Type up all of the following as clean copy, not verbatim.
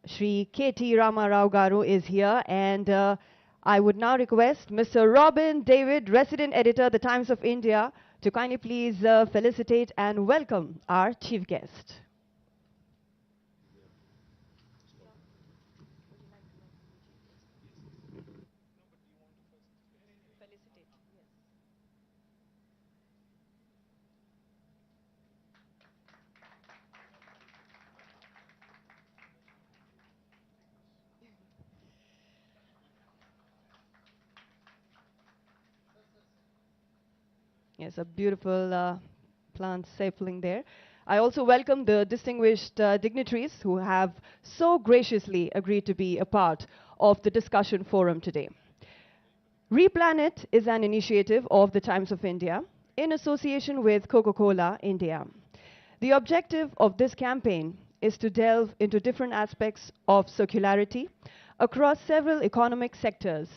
Shri KT Ramarao Garu is here, and I would now request Mr. Robin David, resident editor, The Times of India, to kindly please felicitate and welcome our chief guest. Yes, a beautiful plant sapling there. I also welcome the distinguished dignitaries who have so graciously agreed to be a part of the discussion forum today. Replanet is an initiative of the Times of India in association with Coca-Cola India. The objective of this campaign is to delve into different aspects of circularity across several economic sectors,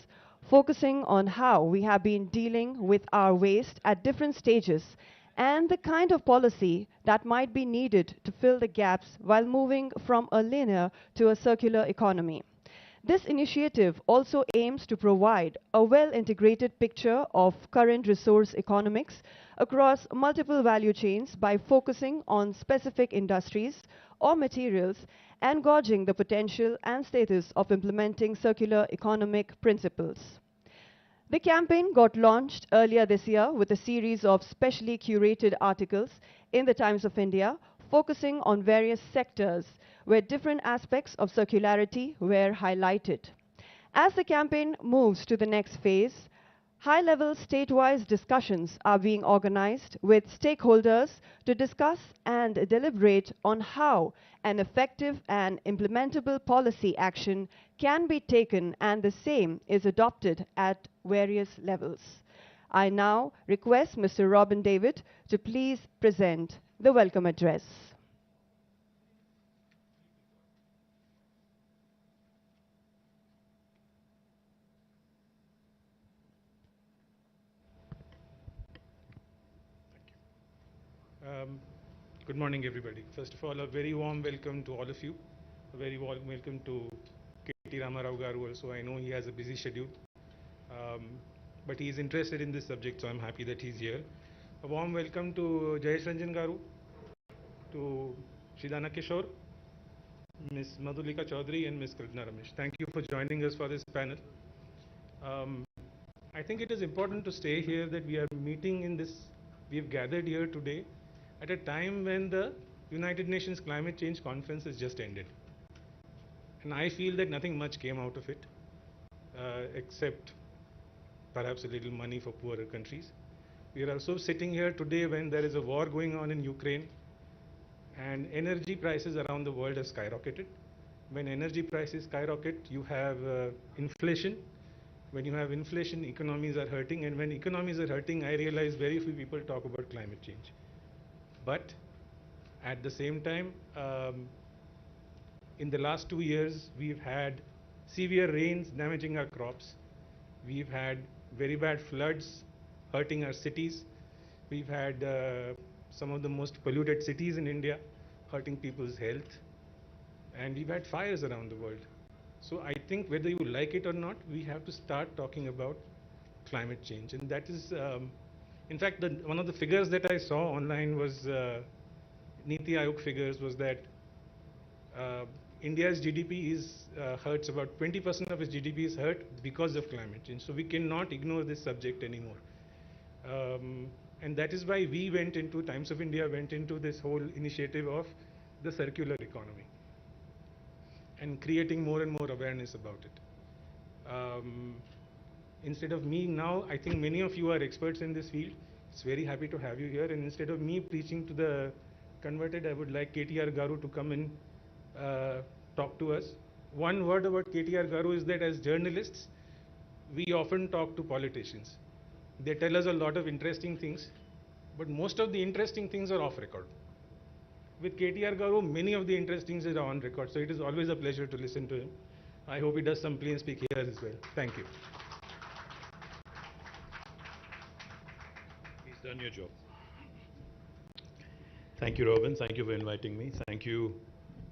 focusing on how we have been dealing with our waste at different stages and the kind of policy that might be needed to fill the gaps while moving from a linear to a circular economy. This initiative also aims to provide a well-integrated picture of current resource economics across multiple value chains by focusing on specific industries or materials and gauging the potential and status of implementing circular economic principles. The campaign got launched earlier this year with a series of specially curated articles in the Times of India focusing on various sectors where different aspects of circularity were highlighted. As the campaign moves to the next phase, high-level state-wise discussions are being organized with stakeholders to discuss and deliberate on how an effective and implementable policy action can be taken and the same is adopted at various levels. I now request Mr. Robin David to please present the welcome address. Um, Good morning, everybody. First of all, a very warm welcome to all of you. A very warm welcome to KT Ramarao Garu also. I know he has a busy schedule, um, but he is interested in this subject, so I'm happy that he's here. A warm welcome to Jayesh Ranjan Garu, to Shidana Kishore, Ms. Madhulika Chaudhary, and Ms. Krishna Ramesh. Thank you for joining us for this panel. Um, I think it is important to stay here that we are meeting in this, we have gathered here today at a time when the United Nations Climate Change Conference has just ended. And I feel that nothing much came out of it, except perhaps a little money for poorer countries. We are also sitting here today when there is a war going on in Ukraine and energy prices around the world have skyrocketed. When energy prices skyrocket, you have inflation. When you have inflation, economies are hurting. And when economies are hurting, I realize very few people talk about climate change. But at the same time, in the last 2 years, we've had severe rains damaging our crops. We've had very bad floods hurting our cities. We've had some of the most polluted cities in India hurting people's health. And we've had fires around the world. So I think whether you like it or not, we have to start talking about climate change. And that is, in fact, one of the figures that I saw online was Niti Aayog figures was that India's GDP hurts about 20% of its GDP is hurt because of climate change. So we cannot ignore this subject anymore. And that is why we went into, Times of India went into this whole initiative of the circular economy and creating more and more awareness about it. Instead of me now, I think many of you are experts in this field. It's very happy to have you here. And instead of me preaching to the converted, I would like KTR Garu to come and talk to us. One word about KTR Garu is that as journalists, we often talk to politicians. They tell us a lot of interesting things, but most of the interesting things are off record. With KTR Garu, many of the interesting things are on record, so it is always a pleasure to listen to him. I hope he does some plain speak here as well. Thank you. He's done your job. Thank you, Robin. Thank you for inviting me. Thank you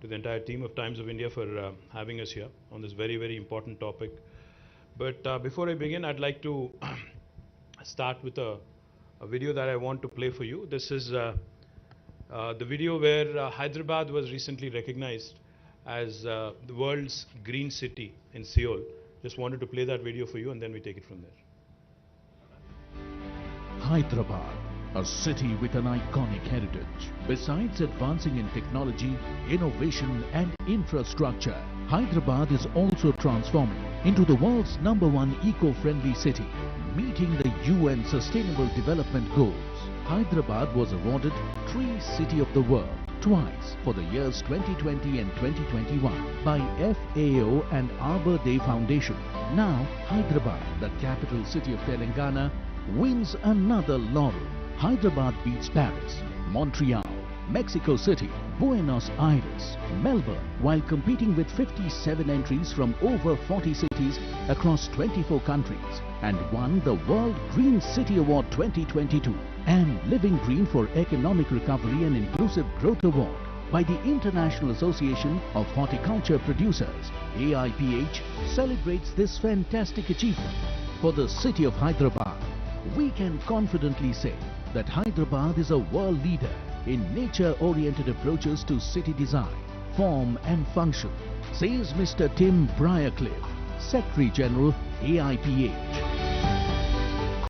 to the entire team of Times of India for having us here on this very, very important topic. But before I begin, I'd like to start with a video that I want to play for you. This is the video where Hyderabad was recently recognized as the world's green city in Seoul. Just wanted to play that video for you, and then we take it from there. Hyderabad, a city with an iconic heritage. Besides advancing in technology, innovation and infrastructure, Hyderabad is also transforming into the world's #1 eco-friendly city, meeting the UN Sustainable Development Goals. Hyderabad was awarded Tree City of the World twice for the years 2020 and 2021 by FAO and Arbor Day Foundation. Now, Hyderabad, the capital city of Telangana, wins another laurel. Hyderabad beats Paris, Montreal, Mexico City, Buenos Aires, Melbourne, while competing with 57 entries from over 40 cities across 24 countries, and won the World Green City Award 2022 and Living Green for Economic Recovery and Inclusive Growth Award by the International Association of Horticulture Producers. AIPH celebrates this fantastic achievement. For the city of Hyderabad, we can confidently say that Hyderabad is a world leader in nature-oriented approaches to city design, form and function, says Mr. Tim Briarcliffe, Secretary General, AIPH.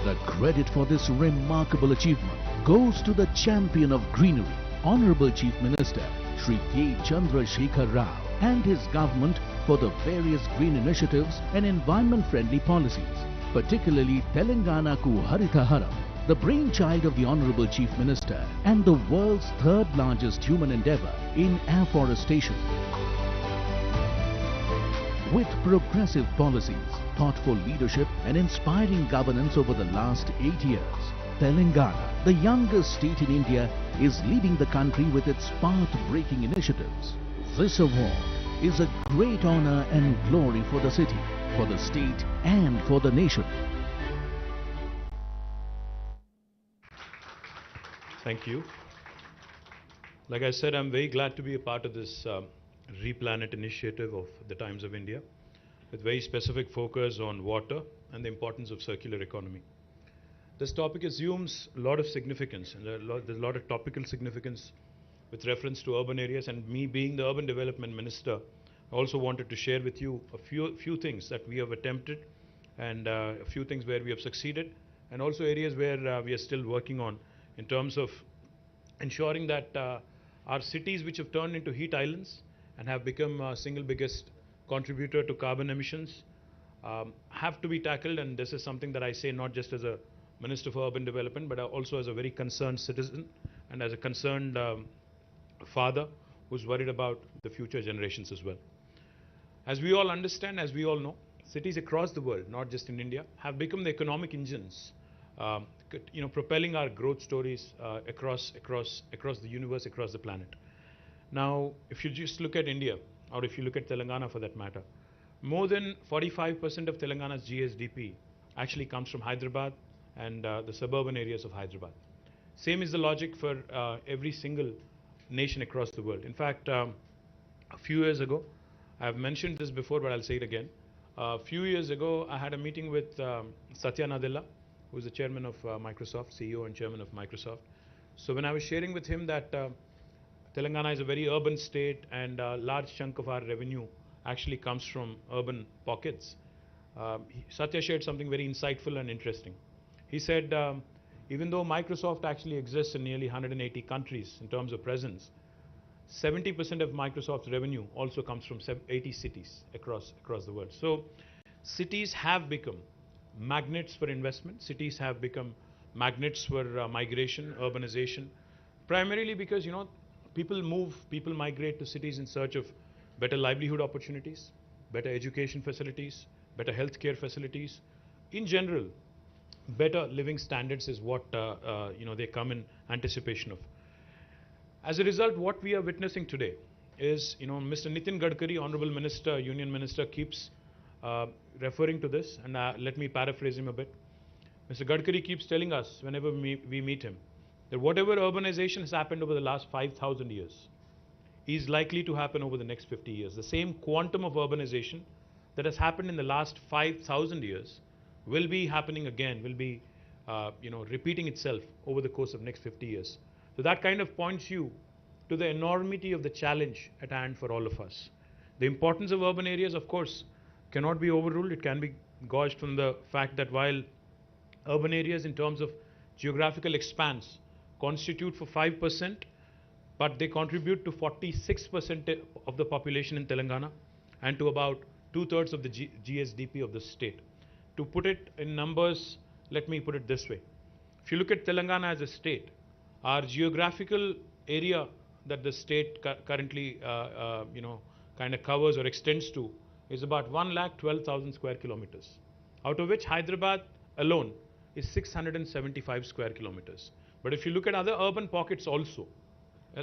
The credit for this remarkable achievement goes to the champion of greenery, Honorable Chief Minister Shri K. Chandrasekhar Rao, and his government for the various green initiatives and environment-friendly policies, particularly Telangana Ku Haritaharam, the brainchild of the Honorable Chief Minister and the world's third largest human endeavor in afforestation. With progressive policies, thoughtful leadership and inspiring governance over the last 8 years, Telangana, the youngest state in India, is leading the country with its path-breaking initiatives. This award is a great honor and glory for the city, for the state and for the nation. Thank you. Like I said, I'm very glad to be a part of this Replanet initiative of the Times of India, with very specific focus on water and the importance of circular economy. This topic assumes a lot of significance, and there's a lot of topical significance with reference to urban areas, and me being the Urban Development Minister, I also wanted to share with you a few things that we have attempted, and a few things where we have succeeded, and also areas where we are still working on in terms of ensuring that our cities, which have turned into heat islands and have become single biggest contributor to carbon emissions, have to be tackled. And this is something that I say not just as a Minister for Urban Development, but also as a very concerned citizen and as a concerned father who's worried about the future generations as well. As we all understand, as we all know, cities across the world, not just in India, have become the economic engines, propelling our growth stories across the universe, across the planet. Now, if you just look at India, or if you look at Telangana for that matter, more than 45% of Telangana's GSDP actually comes from Hyderabad and the suburban areas of Hyderabad. Same is the logic for every single nation across the world. In fact, a few years ago, I've mentioned this before, but I'll say it again. A few years ago, I had a meeting with Satya Nadella, who is the chairman of Microsoft, CEO and chairman of Microsoft. So when I was sharing with him that Telangana is a very urban state and a large chunk of our revenue actually comes from urban pockets, Satya shared something very insightful and interesting. He said, even though Microsoft actually exists in nearly 180 countries in terms of presence, 70% of Microsoft's revenue also comes from 80 cities across the world. So cities have become magnets for investment. Cities have become magnets for migration, urbanization, primarily because, people migrate to cities in search of better livelihood opportunities, better education facilities, better healthcare facilities. In general, better living standards is what they come in anticipation of. As a result, what we are witnessing today is, Mr. Nitin Gadkari, Honorable Minister, Union Minister, keeps referring to this, and let me paraphrase him a bit. Mr. Gadkari keeps telling us whenever we meet him that whatever urbanization has happened over the last 5,000 years, is likely to happen over the next 50 years. The same quantum of urbanization that has happened in the last 5,000 years will be happening again, will be repeating itself over the course of next 50 years. So that kind of points you to the enormity of the challenge at hand for all of us. The importance of urban areas, of course, cannot be overruled. It can be gauged from the fact that while urban areas in terms of geographical expanse constitute for 5%, but they contribute to 46% of the population in Telangana and to about 2/3 of the GSDP of the state. To put it in numbers, let me put it this way. If you look at Telangana as a state, our geographical area that the state currently kind of covers or extends to is about 1,12,000 square kilometers, out of which Hyderabad alone is 675 square kilometers. But if you look at other urban pockets also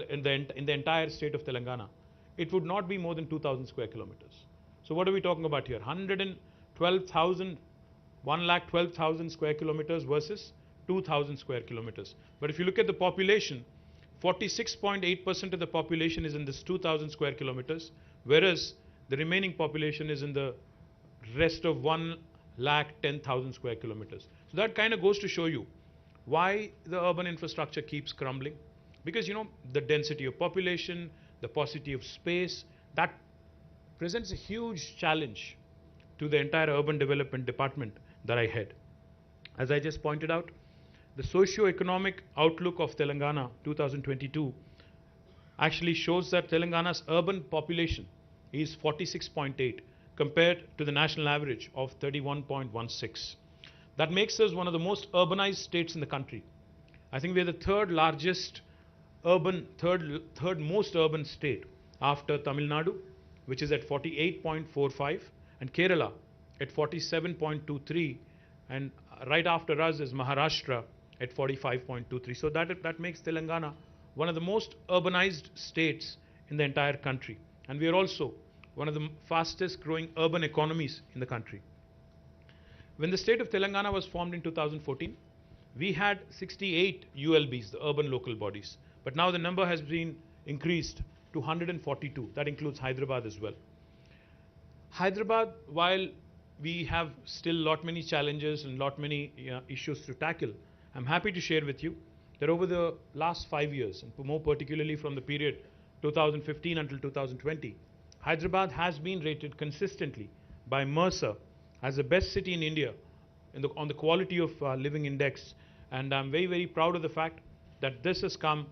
in the entire state of Telangana, it would not be more than 2,000 square kilometers. So what are we talking about here? 1,12,000 square kilometers versus 2,000 square kilometers. But if you look at the population, 46.8% of the population is in this 2,000 square kilometers, whereas the remaining population is in the rest of 1,10,000 square kilometers. So that kind of goes to show you why the urban infrastructure keeps crumbling. Because, the density of population, the paucity of space, that presents a huge challenge to the entire urban development department that I head. As I just pointed out, the socio-economic outlook of Telangana 2022 actually shows that Telangana's urban population is 46.8 compared to the national average of 31.16. That makes us one of the most urbanized states in the country. I think we are the third most urban state after Tamil Nadu, which is at 48.45, and Kerala at 47.23, and right after us is Maharashtra at 45.23. So that makes Telangana one of the most urbanized states in the entire country. And we are also one of the fastest growing urban economies in the country. When the state of Telangana was formed in 2014, we had 68 ULBs, the urban local bodies. But now the number has been increased to 142. That includes Hyderabad as well. Hyderabad, while we have still many challenges and many issues to tackle, I'm happy to share with you that over the last 5 years, and more particularly from the period 2015 until 2020, Hyderabad has been rated consistently by Mercer as the best city in India on the quality of living index. And I'm very, very proud of the fact that this has come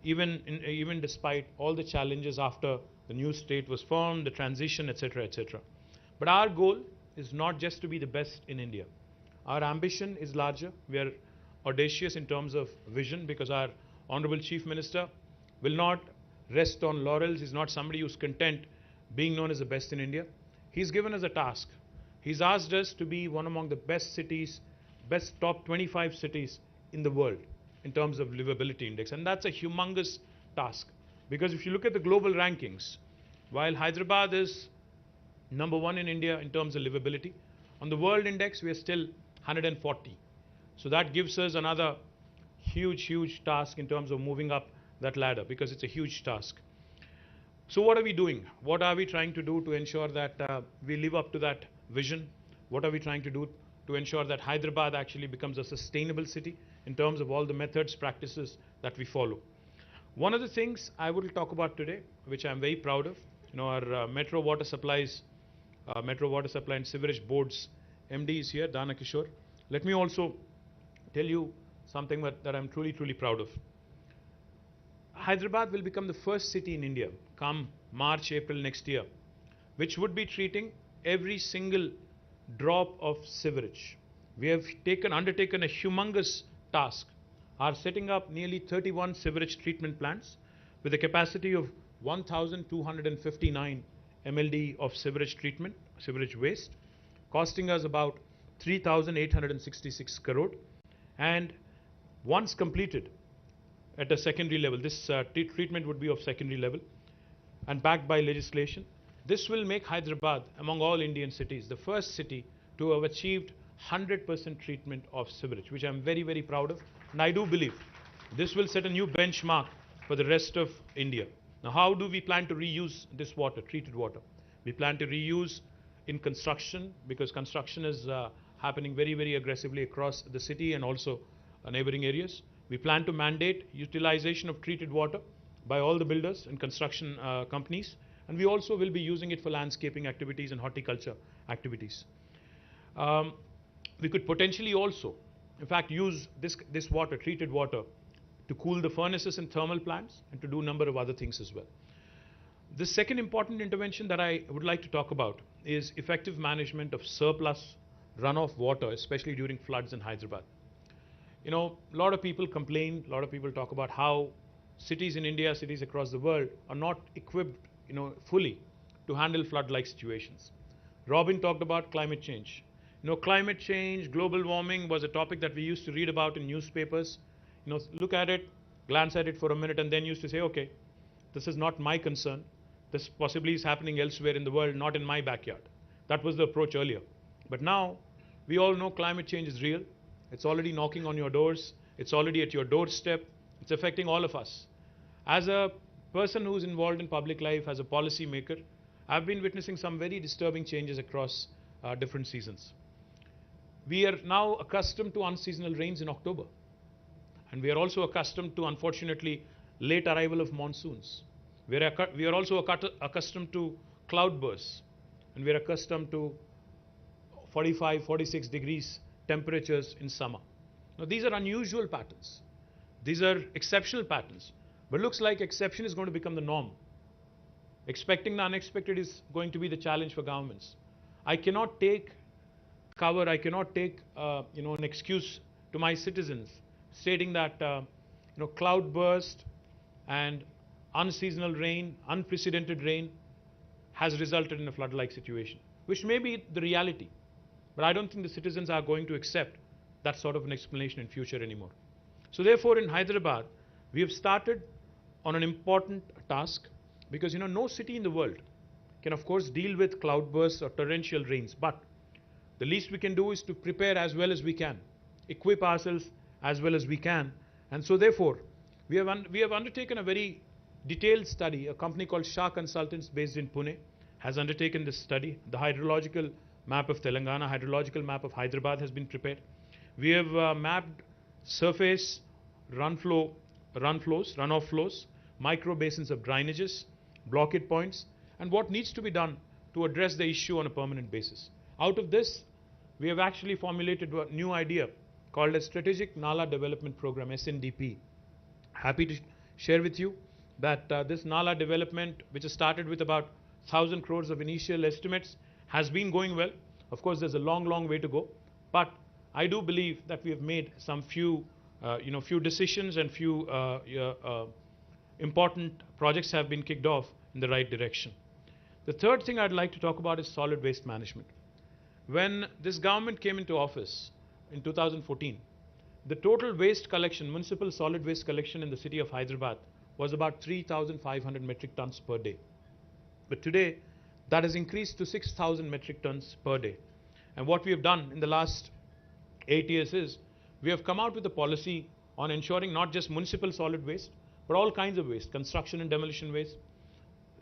even despite all the challenges after the new state was formed, the transition, etc., etc. But our goal is not just to be the best in India. Our ambition is larger. We are audacious in terms of vision, because our Honorable Chief Minister will not rest on laurels. He's not somebody who's content being known as the best in India. He's given us a task. He's asked us to be one among the best cities, best top 25 cities in the world in terms of livability index. And that's a humongous task, because if you look at the global rankings, while Hyderabad is #1 in India in terms of livability, on the world index we are still 140. So that gives us another huge task in terms of moving up that ladder, because it's a huge task. So what are we doing? What are we trying to do to ensure that we live up to that vision? What are we trying to do to ensure that Hyderabad actually becomes a sustainable city in terms of all the methods, practices that we follow? One of the things I will talk about today, which I'm very proud of, our Metro Water Supply and Sewerage Board's MD is here, Dana Kishore. Let me also tell you something that I'm truly proud of. Hyderabad will become the first city in India come March, April next year, which would be treating every single drop of sewerage. We have undertaken a humongous task, are setting up nearly 31 sewerage treatment plants with a capacity of 1,259 MLD of sewerage waste, costing us about 3,866 crore. And once completed at a secondary level, this treatment would be of secondary level and backed by legislation. This will make Hyderabad, among all Indian cities, the first city to have achieved 100% treatment of sewerage, which I'm very, very proud of. And I do believe this will set a new benchmark for the rest of India. Now, how do we plan to reuse this water, treated water? We plan to reuse in construction, because construction is happening very, very aggressively across the city and also neighboring areas. We plan to mandate utilization of treated water by all the builders and construction companies, and we also will be using it for landscaping activities and horticulture activities. We could potentially also, in fact, use this water, treated water, to cool the furnaces in thermal plants and to do a number of other things as well. The second important intervention that I would like to talk about is effective management of surplus runoff water, especially during floods in Hyderabad. You know, a lot of people complain, a lot of people talk about how cities in India, cities across the world are not equipped, fully to handle flood-like situations. Robin talked about climate change. Climate change, global warming was a topic that we used to read about in newspapers. Look at it, glance at it for a minute, and then used to say, okay, this is not my concern. This possibly is happening elsewhere in the world, not in my backyard. That was the approach earlier. But now, we all know climate change is real. It's already knocking on your doors. It's already at your doorstep. It's affecting all of us. As a person who's involved in public life, as a policy maker, I've been witnessing some very disturbing changes across different seasons. We are now accustomed to unseasonal rains in October. And we are also accustomed to, unfortunately, late arrival of monsoons. We are also accustomed to cloudbursts. And we are accustomed to 45, 46 degrees temperatures in summer. Now, these are unusual patterns. These are exceptional patterns. But it looks like exception is going to become the norm. Expecting the unexpected is going to be the challenge for governments. I cannot take cover, I cannot take an excuse to my citizens stating that cloudburst and unseasonal rain, unprecedented rain has resulted in a flood-like situation, which may be the reality. But I don't think the citizens are going to accept that sort of an explanation in future anymore. So therefore, in Hyderabad, we have started on an important task, because no city in the world can of course deal with cloudbursts or torrential rains, but the least we can do is to prepare as well as we can, equip ourselves as well as we can. And so therefore, we have undertaken a very detailed study. A company called Shah Consultants based in Pune has undertaken this study. The hydrological map of Telangana, hydrological map of Hyderabad has been prepared. We have mapped surface runoff flows, micro basins of drainages, blockade points, and what needs to be done to address the issue on a permanent basis. Out of this, we have actually formulated a new idea called a Strategic Nala Development Program, SNDP. Happy to share with you that this Nala development, which has started with about 1,000 crores of initial estimates, has been going well. Of course, there's a long, long way to go, but I do believe that we have made some few decisions, and few important projects have been kicked off in the right direction. The third thing I'd like to talk about is solid waste management. When this government came into office in 2014, the total waste collection, municipal solid waste collection in the city of Hyderabad was about 3,500 metric tons per day. But today, that has increased to 6,000 metric tons per day. And what we have done in the last 8 years is, we have come out with a policy on ensuring not just municipal solid waste, but all kinds of waste, construction and demolition waste,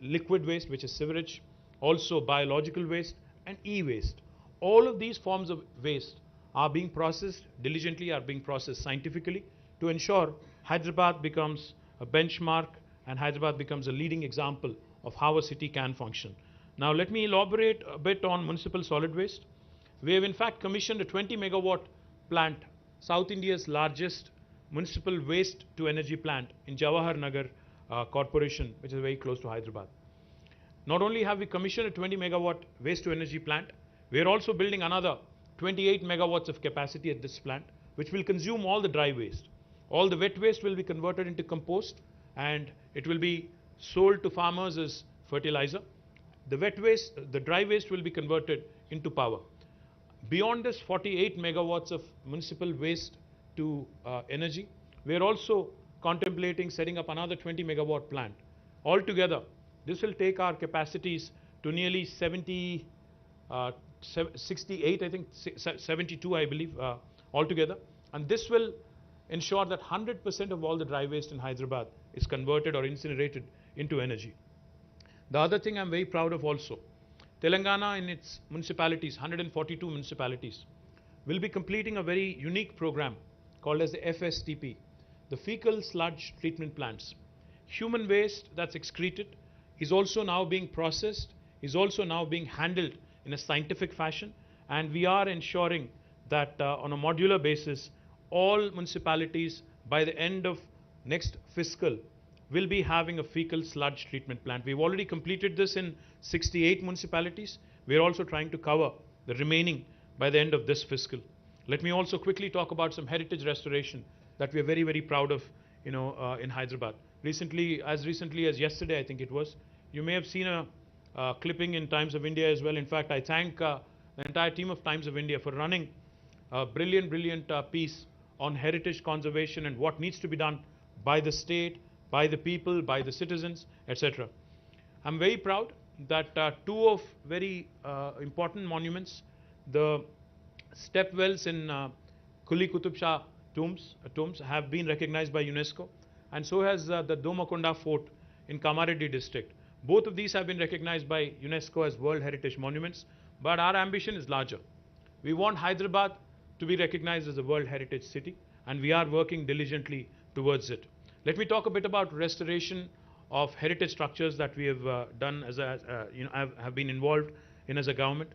liquid waste, which is sewerage, also biological waste, and e-waste. All of these forms of waste are being processed diligently, are being processed scientifically to ensure Hyderabad becomes a benchmark and Hyderabad becomes a leading example of how a city can function. Now, let me elaborate a bit on municipal solid waste. We have in fact commissioned a 20 megawatt plant, South India's largest municipal waste to energy plant in Jawahar Nagar Corporation, which is very close to Hyderabad. Not only have we commissioned a 20 megawatt waste to energy plant, we are also building another 28 megawatts of capacity at this plant, which will consume all the dry waste. All the wet waste will be converted into compost, and it will be sold to farmers as fertilizer. The wet waste, the dry waste will be converted into power. Beyond this 48 megawatts of municipal waste to energy, we are also contemplating setting up another 20 megawatt plant. Altogether, this will take our capacities to nearly 68, I think 72, I believe, altogether. And this will ensure that 100% of all the dry waste in Hyderabad is converted or incinerated into energy. The other thing I'm very proud of also, Telangana in its municipalities, 142 municipalities, will be completing a very unique program called as the FSTP, the fecal sludge treatment plants. Human waste that's excreted is also now being processed, is also now being handled in a scientific fashion, and we are ensuring that on a modular basis, all municipalities by the end of next fiscal will be having a fecal sludge treatment plant. We've already completed this in 68 municipalities. We're also trying to cover the remaining by the end of this fiscal. Let me also quickly talk about some heritage restoration that we are very, very proud of, in Hyderabad. Recently as yesterday, I think it was, you may have seen a clipping in Times of India as well. In fact, I thank the entire team of Times of India for running a brilliant piece on heritage conservation and what needs to be done by the state, by the people, by the citizens, etc. I'm very proud that two of very important monuments, the step wells in Kuli Qutub Shah tombs, have been recognized by UNESCO, and so has the Domakonda Fort in Kamareddy district. Both of these have been recognized by UNESCO as World Heritage Monuments, but our ambition is larger. We want Hyderabad to be recognized as a World Heritage City, and we are working diligently towards it. Let me talk a bit about restoration of heritage structures that we have done as a, have been involved in as a government.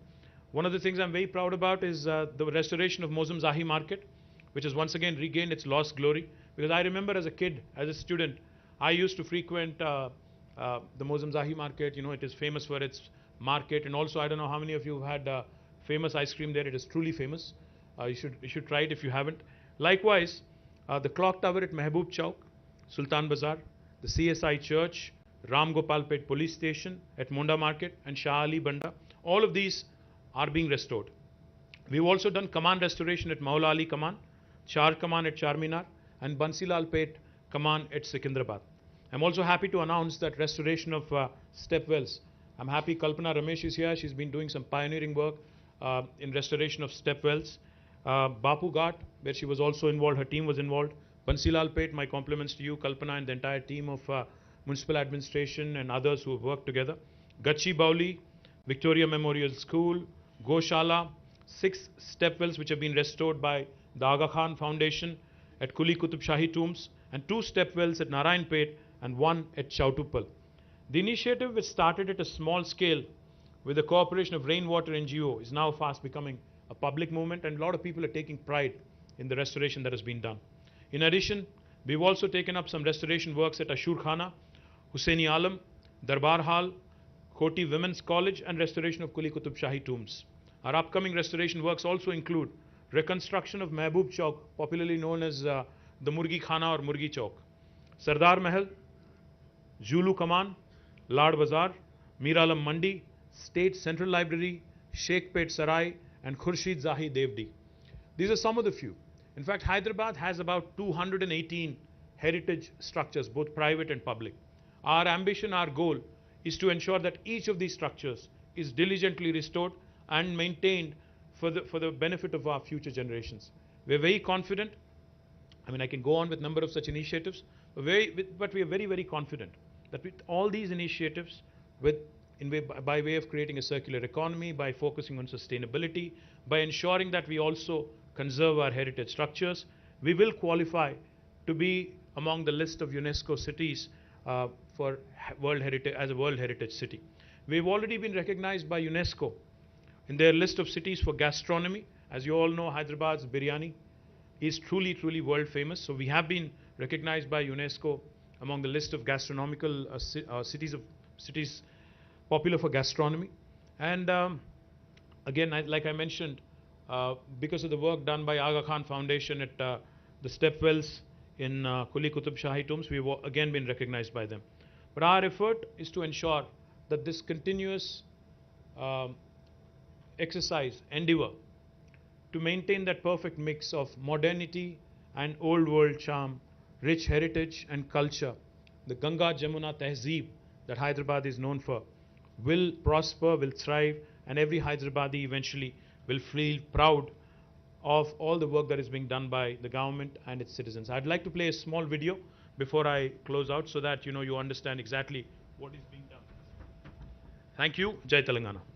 One of the things I'm very proud about is the restoration of Mozum Zahi Market, which has once again regained its lost glory. Because I remember as a kid, as a student, I used to frequent the Mozum Zahi Market. It is famous for its market, and also I don't know how many of you have had famous ice cream there. It is truly famous. You should try it if you haven't. Likewise, the clock tower at Mehboob Chowk, Sultan Bazaar, the CSI Church, Ram Gopal Pet Police Station at Monda Market, and Shah Ali Banda. All of these are being restored. We've also done Kaman restoration at Maula Ali Kaman, Char Kaman at Charminar, and Bansilal Pet Kaman at Secunderabad. I'm also happy to announce that restoration of step wells. I'm happy Kalpana Ramesh is here. She's been doing some pioneering work in restoration of step wells. Bapu Ghat, where she was also involved, her team was involved. Bansilal Pet, my compliments to you, Kalpana, and the entire team of municipal administration and others who have worked together. Gachi Bauli, Victoria Memorial School, Goshala, 6 step wells which have been restored by the Aga Khan Foundation at Kuli Qutub Shahi Tombs, and 2 step wells at Narayanpet and 1 at Chautupal. The initiative, which started at a small scale with the cooperation of Rainwater NGO, is now fast becoming a public movement, and a lot of people are taking pride in the restoration that has been done. In addition, we've also taken up some restoration works at Ashur Khana, Hussaini Alam, Darbar Hall, Koti Women's College, and restoration of Kuli Qutub Shahi Tombs. Our upcoming restoration works also include reconstruction of Mehboob Chowk, popularly known as the Murgi Khana or Murgi Chowk, Sardar Mahal, Julu Kaman, Lad Bazar, Mir Alam Mandi, State Central Library, Sheikpet Sarai, and Khurshid Zahi Devdi. These are some of the few. In fact, Hyderabad has about 218 heritage structures, both private and public. Our ambition, our goal, is to ensure that each of these structures is diligently restored and maintained for the benefit of our future generations. We're very confident. I mean, I can go on with a number of such initiatives, but we are very, very confident that with all these initiatives, by way of creating a circular economy, by focusing on sustainability, by ensuring that we also conserve our heritage structures, we will qualify to be among the list of UNESCO cities for World Heritage, as a World Heritage City. We've already been recognized by UNESCO in their list of cities for gastronomy. As you all know, Hyderabad's biryani is truly, truly world famous. So we have been recognized by UNESCO among the list of gastronomical cities popular for gastronomy. And again, like I mentioned, because of the work done by Aga Khan Foundation at the stepwells in Kuli Qutub Shahi Tombs, we've again been recognized by them. But our effort is to ensure that this continuous exercise, endeavor, to maintain that perfect mix of modernity and old world charm, rich heritage and culture, the Ganga Jamuna Tehzeeb that Hyderabad is known for, will prosper, will thrive, and every Hyderabadi eventually will feel proud of all the work that is being done by the government and its citizens. I'd like to play a small video before I close out so that you understand exactly what is being done. Thank you. Jai Telangana.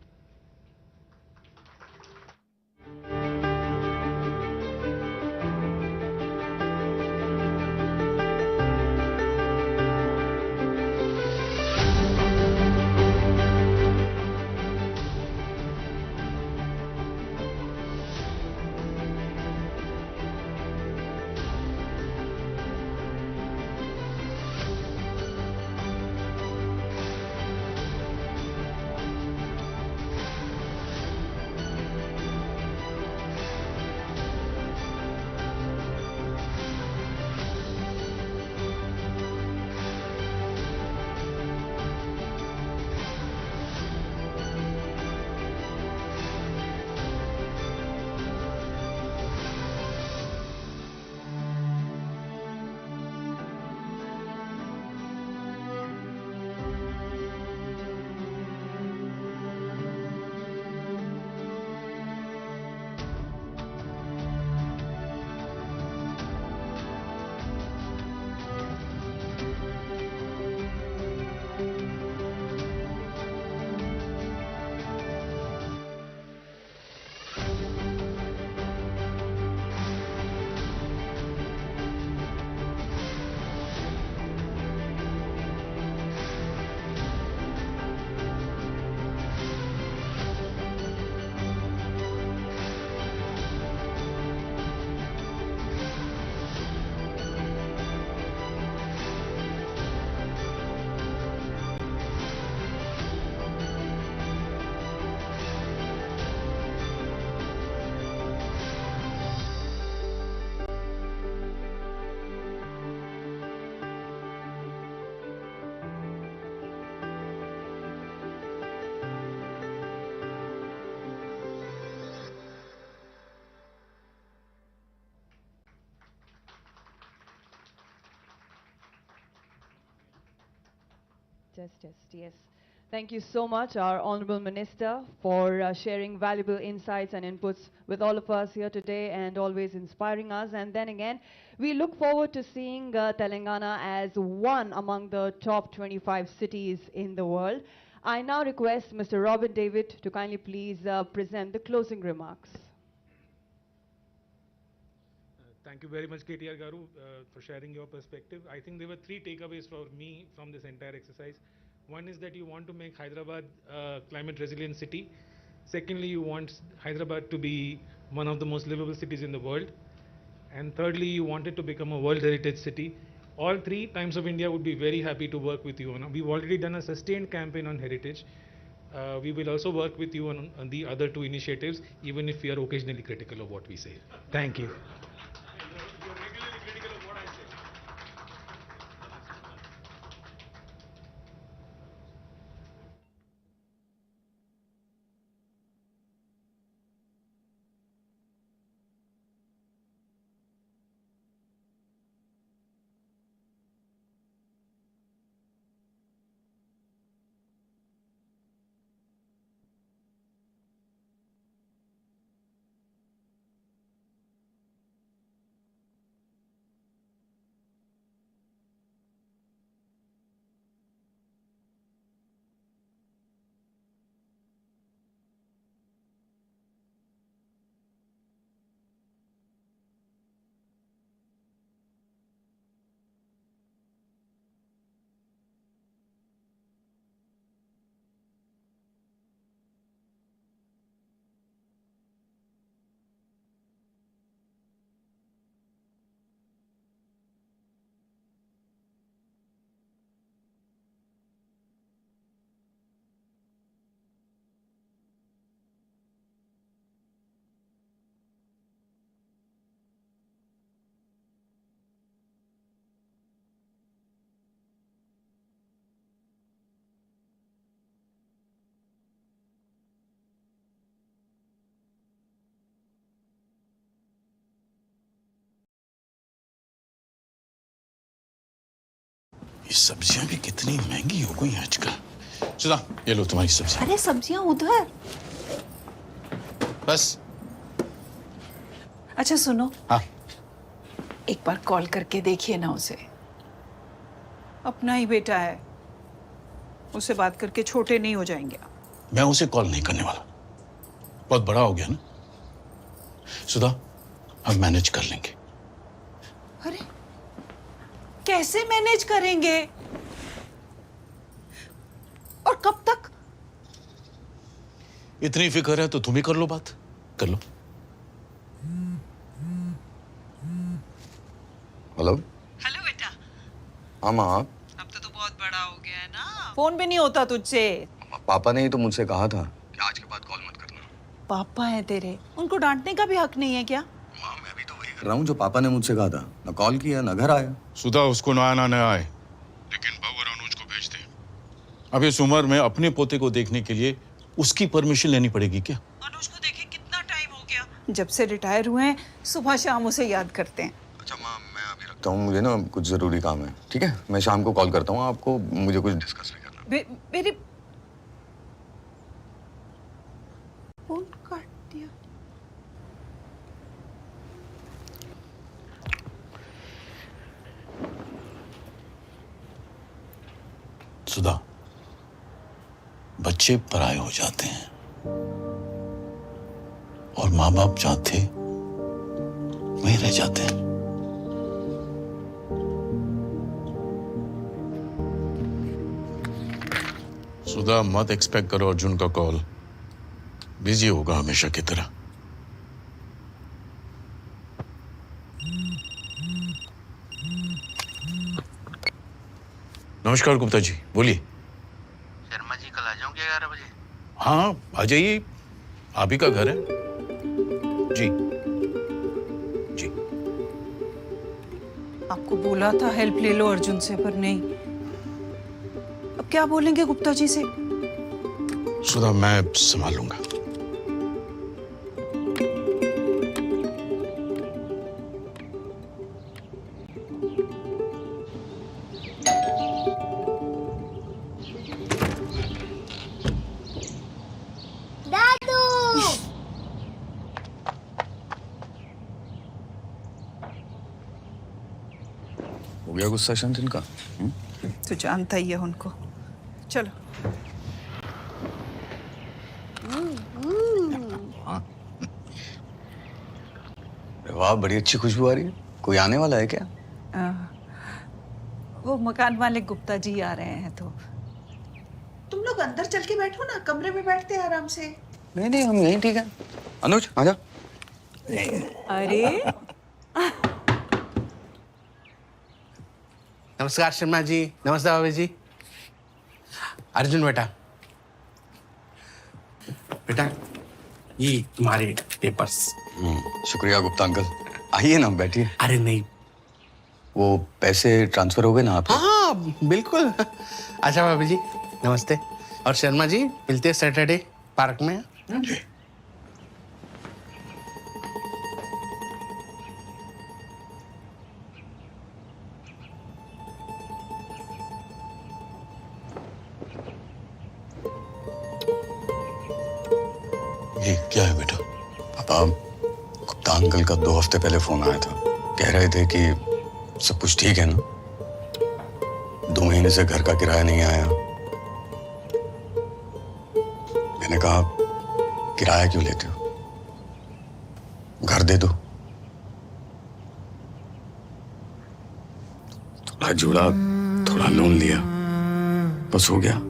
Yes. Thank you so much, our Honorable Minister, for sharing valuable insights and inputs with all of us here today and always inspiring us. And then again, we look forward to seeing Telangana as one among the top 25 cities in the world. I now request Mr. Robin David to kindly please present the closing remarks. Thank you very much, KTR Garu, for sharing your perspective. I think there were 3 takeaways for me from this entire exercise. One is that you want to make Hyderabad a climate resilient city. Secondly, you want Hyderabad to be one of the most livable cities in the world. And thirdly, you want it to become a World Heritage City. All 3 Times of India would be very happy to work with you on. We've already done a sustained campaign on heritage. We will also work with you on the other 2 initiatives, even if we are occasionally critical of what we say. Thank you. ये सब्जियां भी कितनी महंगी हो गई आजकल। सुधा, ये लो तुम्हारी सब्जी। अरे सब्जियां उधर। बस। अच्छा सुनो। हाँ। एक बार कॉल करके देखिए ना उसे। अपना ही बेटा है, उससे बात करके छोटे नहीं हो जाएंगे आप। मैं उसे कॉल नहीं करने वाला, बहुत बड़ा हो गया ना। सुधा, हम मैनेज कर लेंगे। अरे कैसे मैनेज करेंगे और कब तक? इतनी फिक्र है तो तुम ही कर लो, बात कर लो। हेलो हेलो बेटा। हाँ माँ, अब तो तू बहुत बड़ा हो गया है ना, फोन भी नहीं होता तुझसे। पापा ने ही तो मुझसे कहा था कि आज के बाद कॉल मत करना। पापा है तेरे, उनको डांटने का भी हक नहीं है क्या? माँ, मैं भी तो वही कर रहा हूँ जो पापा ने मुझसे कहा था। ना कॉल किया ना घर आया। सुधा, उसको ना आना न आए, लेकिन बहू और अनुज को भेज दे। अब इस उम्र में अपने पोते को देखने के लिए उसकी परमिशन लेनी पड़ेगी क्या? अनुज को देखे कितना टाइम हो गया, जब से रिटायर हुए हैं सुबह शाम उसे याद करते हैं। अच्छा माँ, मैं अभी रखता हूँ, मुझे ना कुछ जरूरी काम है। ठीक है, मैं शाम को कॉल करता हूँ आपको, मुझे कुछ डिस्कस भी करना है। मेरी फोन काट दिया। सुधा, बच्चे पराये हो जाते हैं और माँ बाप जहाँ थे वहीं रह जाते हैं। सुधा, मत एक्सपेक्ट करो अर्जुन का कॉल, बिजी होगा हमेशा की तरह। नमस्कार गुप्ता जी, बोलिए। शर्मा जी, कल आ जाऊंगे 11 बजे? हाँ, आ जाइए, आप ही का घर है। जी जी। आपको बोला था हेल्प ले लो अर्जुन से, पर नहीं। अब क्या बोलेंगे गुप्ता जी से? सुधा, मैं संभालूंगा। हो गया गुस्सा शांत इनका? तो जानता ही है उनको। चलो। हाँ। वाह, बड़ी अच्छी खुशबू आ रही है। कोई आने वाला है क्या? वो मकान मालिक गुप्ता जी आ रहे हैं, तो तुम लोग अंदर चल के बैठो ना, कमरे में बैठते हैं आराम से। नहीं नहीं, हम यहीं ठीक है। अनुज आजा। अरे नमस्कार शर्मा जी। नमस्ते भाभी जी। अर्जुन बेटा, बेटा ये तुम्हारे पेपर्स। शुक्रिया गुप्ता अंकल। आइए ना, बैठिए। अरे नहीं। वो पैसे ट्रांसफर हो गए ना आपके? हाँ बिल्कुल। अच्छा भाभी जी, नमस्ते। और शर्मा जी, मिलते हैं सैटरडे पार्क में। ये क्या है बेटा? पापा, गुप्ता अंकल का 2 हफ्ते पहले फोन आया था। कह रहे थे कि सब कुछ ठीक है ना। 2 महीने से घर का किराया नहीं आया। मैंने कहा, किराया क्यों लेते हो, घर दे दो। थोड़ा जोड़ा, थोड़ा लोन लिया, बस हो गया।